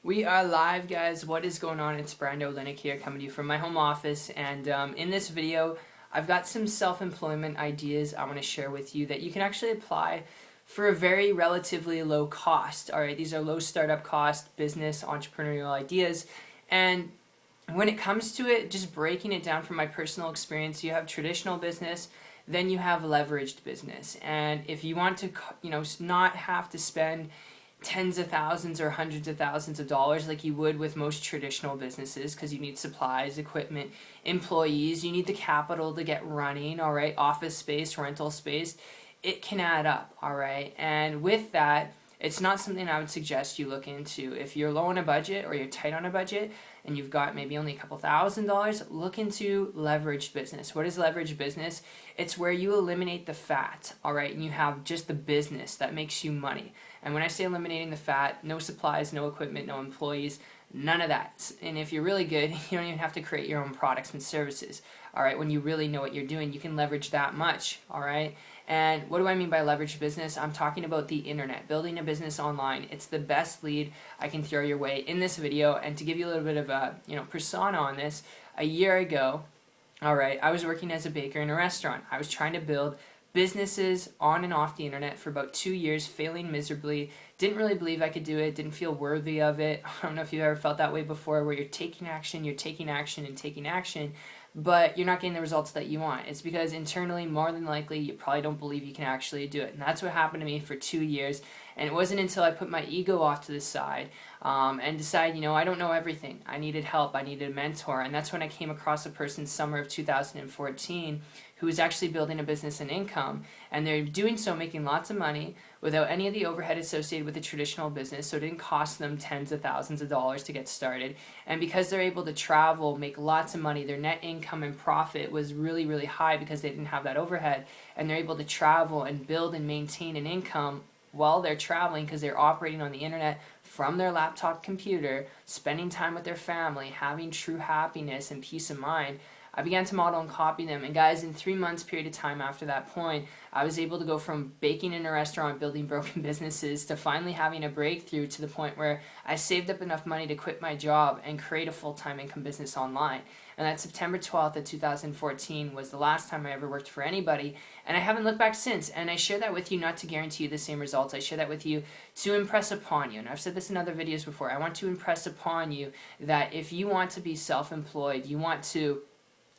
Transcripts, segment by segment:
We are live, guys. What is going on? It's Brando Linick here, coming to you from my home office, and in this video I've got some self-employment ideas I want to share with you that you can actually apply for a very relatively low cost. Alright, these are low startup cost business entrepreneurial ideas, and when it comes to it, just breaking it down from my personal experience, you have traditional business, then you have leveraged business. And if you want to, not have to spend tens of thousands or hundreds of thousands of dollars like you would with most traditional businesses, because you need supplies, equipment, employees, you need the capital to get running, all right, office space, rental space, it can add up, all right. And with that, it's not something I would suggest you look into. If you're low on a budget or you're tight on a budget and you've got maybe only a couple $1,000s, look into leveraged business. What is leveraged business? It's where you eliminate the fat, all right, and you have just the business that makes you money. And when I say eliminating the fat, no supplies, no equipment, no employees, none of that. And if you're really good, you don't even have to create your own products and services. All right, when you really know what you're doing, you can leverage that much. All right. And what do I mean by leveraged business? I'm talking about the internet, building a business online. It's the best lead I can throw your way in this video. And to give you a little bit of a persona on this, a year ago, all right, I was working as a baker in a restaurant. I was trying to build businesses on and off the internet for about 2 years, failing miserably. Didn't really believe I could do it, didn't feel worthy of it. I don't know if you've ever felt that way before, where you're taking action, and taking action, but you're not getting the results that you want. It's because internally, more than likely, you probably don't believe you can actually do it. And that's what happened to me for 2 years. And it wasn't until I put my ego off to the side and decided, I don't know everything. I needed help. I needed a mentor. And that's when I came across a person summer of 2014 who was actually building a business and income. And they're doing so, making lots of money without any of the overhead associated with a traditional business. So it didn't cost them tens of thousands of dollars to get started. And because they're able to travel, make lots of money, their net income and profit was really, really high because they didn't have that overhead. And they're able to travel and build and maintain an income while they're traveling, because they're operating on the internet from their laptop computer, spending time with their family, having true happiness and peace of mind. I began to model and copy them, and guys, in 3 months period of time after that point, I was able to go from baking in a restaurant, building broken businesses, to finally having a breakthrough to the point where I saved up enough money to quit my job and create a full-time income business online. And that September 12th of 2014 was the last time I ever worked for anybody, and I haven't looked back since. And I share that with you not to guarantee you the same results. I share that with you to impress upon you, and I've said this in other videos before, I want to impress upon you that if you want to be self-employed, you want to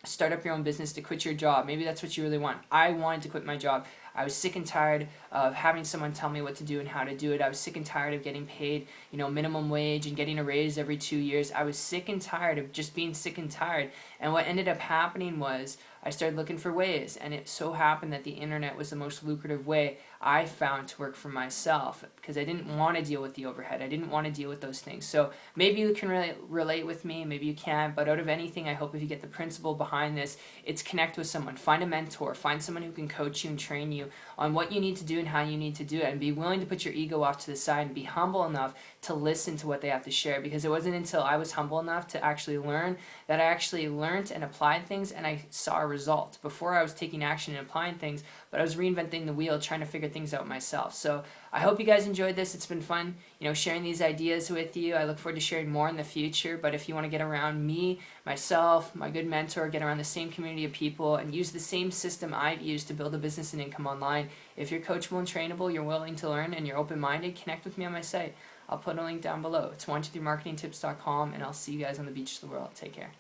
start up your own business, to quit your job. Maybe that's what you really want. I wanted to quit my job. I was sick and tired of having someone tell me what to do and how to do it. I was sick and tired of getting paid, minimum wage and getting a raise every 2 years. I was sick and tired of just being sick and tired. And what ended up happening was I started looking for ways, and it so happened that the internet was the most lucrative way I found to work for myself, because I didn't want to deal with the overhead. I didn't want to deal with those things. So maybe you can relate with me, maybe you can't, but out of anything, I hope if you get the principle behind this, it's connect with someone. Find a mentor. Find someone who can coach you and train you on what you need to do and how you need to do it, and be willing to put your ego off to the side and be humble enough to listen to what they have to share, because it wasn't until I was humble enough to actually learn that I actually learned and applied things, and I saw a result. Before, I was taking action and applying things, but I was reinventing the wheel, trying to figure things out myself. So I hope you guys enjoyed this. It's been fun, sharing these ideas with you. I look forward to sharing more in the future, but if you want to get around me, myself, my good mentor, get around the same community of people, and use the same system I've used to build a business and income online, if you're coachable and trainable, you're willing to learn, and you're open-minded, connect with me on my site. I'll put a link down below. It's 123marketingtips.com, and I'll see you guys on the beach of the world. Take care.